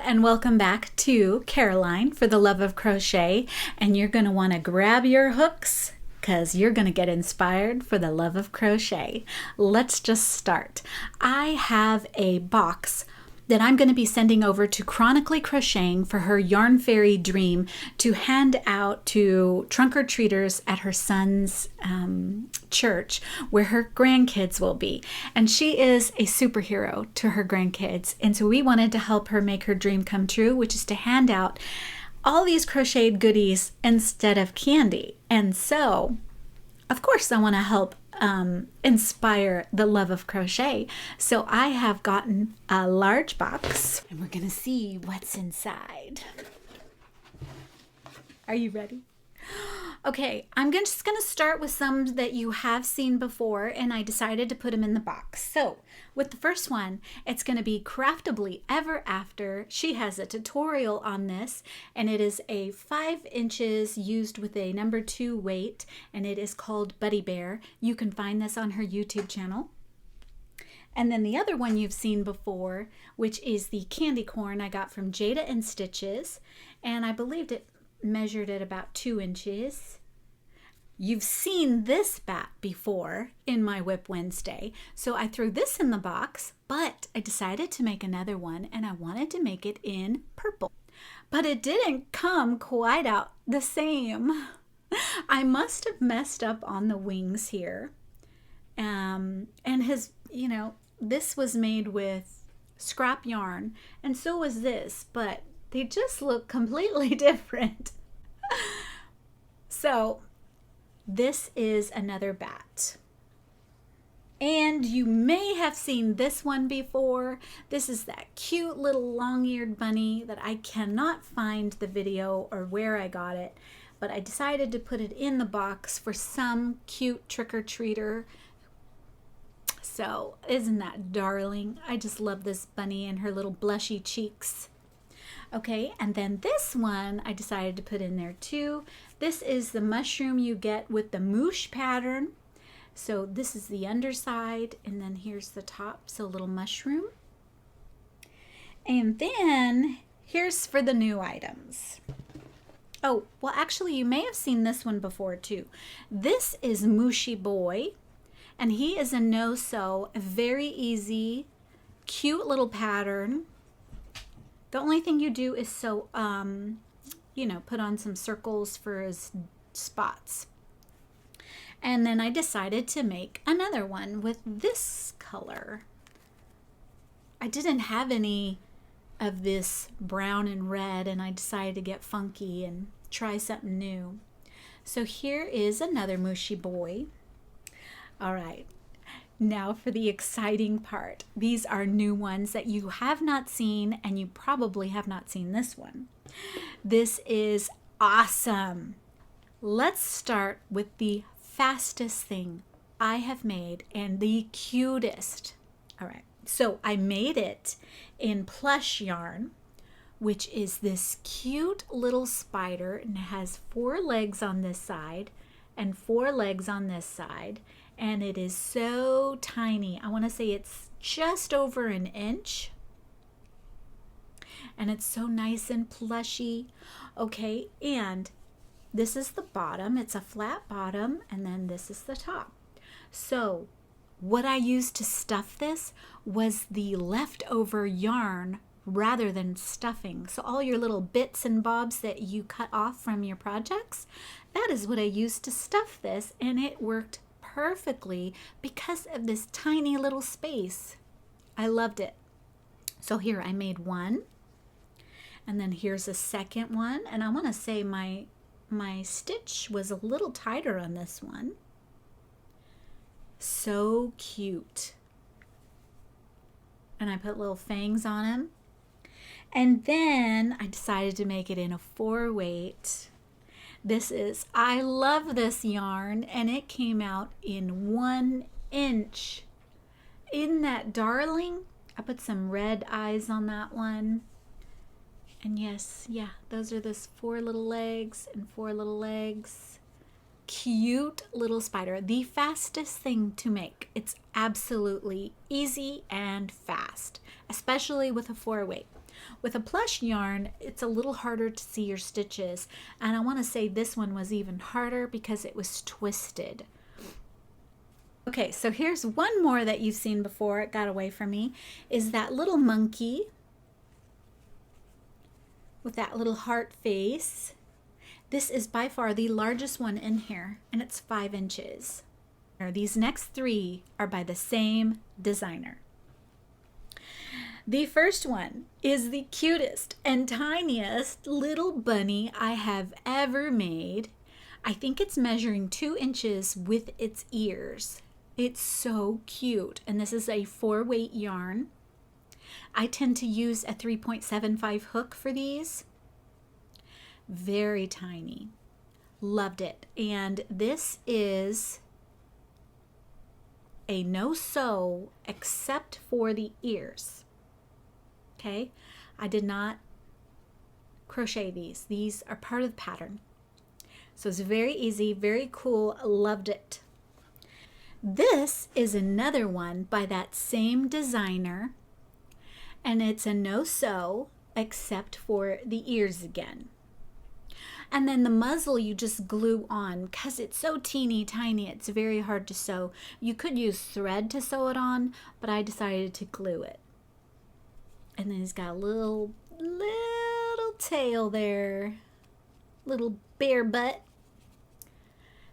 and welcome back to Caroline for the Love of Crochet. And you're going to want to grab your hooks because you're going to get inspired for the love of crochet. Let's just start. I have a box that I'm going to be sending over to Chronically Crocheting for her Yarn Fairy Dream to hand out to trunk-or-treaters at her son's church where her grandkids will be. And she is a superhero to her grandkids. And so we wanted to help her make her dream come true, which is to hand out all these crocheted goodies instead of candy. And so, of course, I want to help inspire the love of crochet. So I have gotten a large box and we're going to see what's inside. Are you ready? Okay, I'm just going to start with some that you have seen before, and I decided to put them in the box. So with the first one, it's going to be Craftably Ever After. She has a tutorial on this, and it is a 5 inches used with a number 2 weight, and it is called Buddy Bear. You can find this on her YouTube channel. And then the other one you've seen before, which is the candy corn I got from Jada and Stitches, and I believed it measured at about 2 inches. You've seen this bat before in my Whip Wednesday, so I threw this in the box, but I decided to make another one, and I wanted to make it in purple. But it didn't come quite out the same. I must have messed up on the wings here. And this was made with scrap yarn, and so was this, but they just look completely different. So this is another bat. And you may have seen this one before. This is that cute little long-eared bunny that I cannot find the video or where I got it, but I decided to put it in the box for some cute trick-or-treater. So isn't that darling? I just love this bunny and her little blushy cheeks. Okay, and then this one I decided to put in there too. This is the mushroom you get with the Mushie pattern. So this is the underside, and then here's the top, so a little mushroom. And then here's for the new items. Oh, well actually you may have seen this one before too. This is Mushie Boy, and he is a no-sew, a very easy, cute little pattern. The only thing you do is sew, put on some circles for his spots. And then I decided to make another one with this color. I didn't have any of this brown and red, and I decided to get funky and try something new. So here is another Mushie Boy. All right. Now for the exciting part. These are new ones that you have not seen, and you probably have not seen this one. This is awesome. Let's start with the fastest thing I have made and the cutest. All right, so I made it in plush yarn, which is this cute little spider, and it has 4 legs on this side and 4 legs on this side. And it is so tiny. I want to say it's just over an inch. And it's so nice and plushy. Okay, and this is the bottom. It's a flat bottom, and then this is the top. So what I used to stuff this was the leftover yarn rather than stuffing. So all your little bits and bobs that you cut off from your projects, that is what I used to stuff this, and it worked perfectly because of this tiny little space. I loved it. So here I made one, and then here's a second one, and I want to say my stitch was a little tighter on this one. So cute. And I put little fangs on him. And then I decided to make it in a 4 weight. I love this yarn, and it came out in 1 inch. Isn't that darling? I put some red eyes on that one. And yes, those are those 4 little legs and 4 little legs. Cute little spider. The fastest thing to make. It's absolutely easy and fast, especially with a 4 weight. With a plush yarn, it's a little harder to see your stitches. And I want to say this one was even harder because it was twisted. Okay, so here's one more that you've seen before. It got away from me. Is that little monkey with that little heart face. This is by far the largest one in here, and it's 5 inches. These next 3 are by the same designer. The first one is the cutest and tiniest little bunny I have ever made. I think it's measuring 2 inches with its ears. It's so cute, and this is a 4-weight yarn. I tend to use a 3.75 hook for these. Very tiny. Loved it. And this is a no-sew except for the ears. Okay, I did not crochet these. These are part of the pattern. So it's very easy, very cool. Loved it. This is another one by that same designer, and it's a no-sew except for the ears again. And then the muzzle you just glue on because it's so teeny tiny, it's very hard to sew. You could use thread to sew it on, but I decided to glue it. And then he's got a little tail there, little bear butt.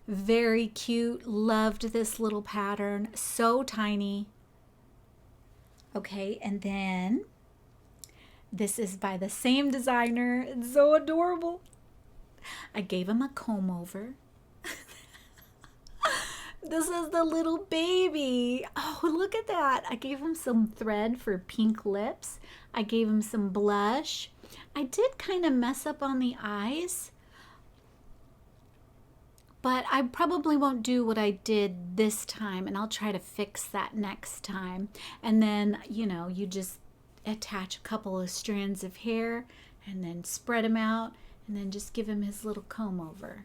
Very cute. Loved this little pattern. So tiny. Okay, and then this is by the same designer. It's so adorable. I gave him a comb over. This is the little baby. Oh, look at that. I gave him some thread for pink lips. I gave him some blush. I did kind of mess up on the eyes, but I probably won't do what I did this time, and I'll try to fix that next time. And then, you know, you just attach a couple of strands of hair and then spread them out and then just give him his little comb over.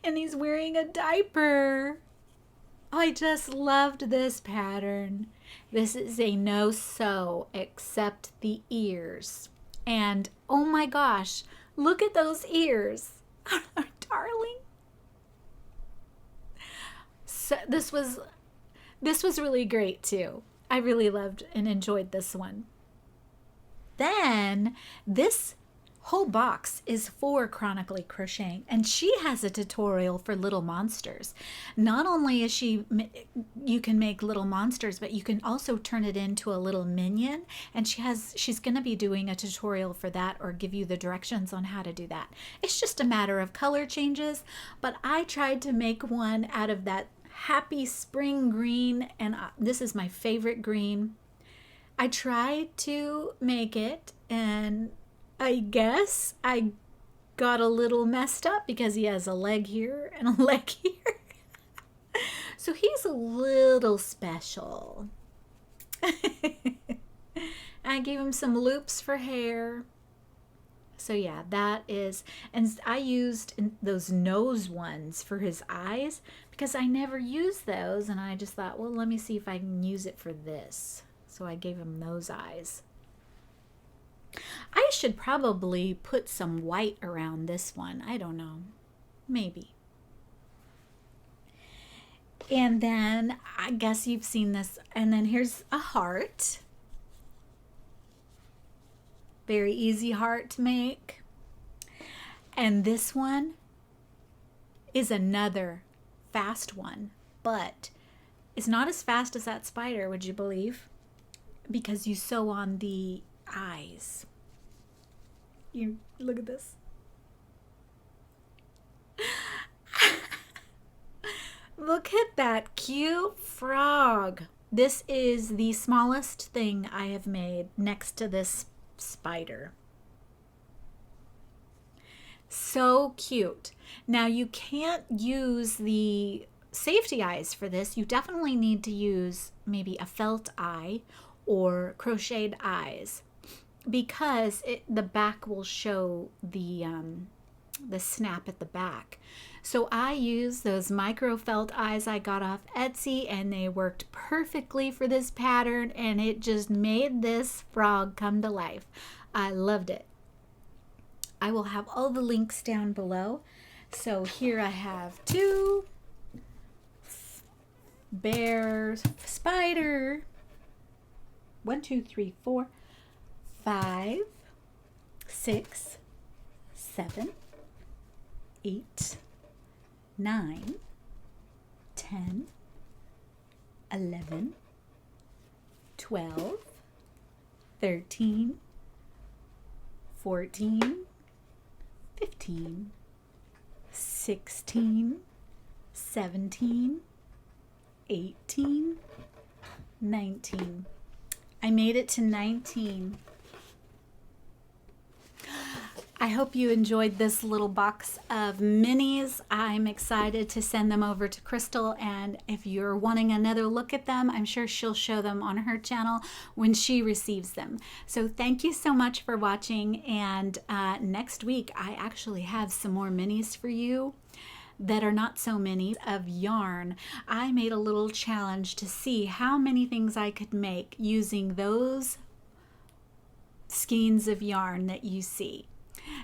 And he's wearing a diaper. Oh, I just loved this pattern. This is a no-sew except the ears. And oh my gosh, look at those ears. Darling. So this was really great too. I really loved and enjoyed this one. Then this whole box is for Chronically Crocheting, and she has a tutorial for little monsters. Not only is you can make little monsters, but you can also turn it into a little minion, and she's going to be doing a tutorial for that, or give you the directions on how to do that. It's just a matter of color changes, but I tried to make one out of that happy spring green, and this is my favorite green. I tried to make it, and I guess I got a little messed up because he has a leg here and a leg here. So he's a little special. I gave him some loops for hair. So yeah, that is, and I used those nose ones for his eyes because I never used those, and I just thought, well, let me see if I can use it for this. So I gave him those eyes. I should probably put some white around this one. I don't know. Maybe. And then I guess you've seen this. And then here's a heart. Very easy heart to make. And this one is another fast one, but it's not as fast as that spider, would you believe? Because you sew on the eyes. You look at this. Look at that cute frog. This is the smallest thing I have made next to this spider. So cute. Now you can't use the safety eyes for this. You definitely need to use maybe a felt eye or crocheted eyes, because the back will show the the snap at the back. So I used those micro felt eyes I got off Etsy, and they worked perfectly for this pattern, and it just made this frog come to life. I loved it. I will have all the links down below. So here I have 2 bears, spider, 1, 2, 3, 4, 5, 6, 7, 8, 9, 10, 11, 12, 13, 14, 15, 16, 17, 18, 19. I made it to 19. I hope you enjoyed this little box of minis. I'm excited to send them over to Crystal, and if you're wanting another look at them, I'm sure she'll show them on her channel when she receives them. So thank you so much for watching, and next week I actually have some more minis for you that are not so many of yarn. I made a little challenge to see how many things I could make using those skeins of yarn that you see.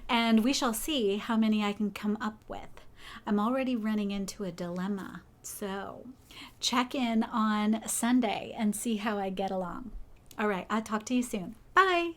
And we shall see how many I can come up with. I'm already running into a dilemma, so check in on Sunday and see how I get along. All right, I'll talk to you soon. Bye.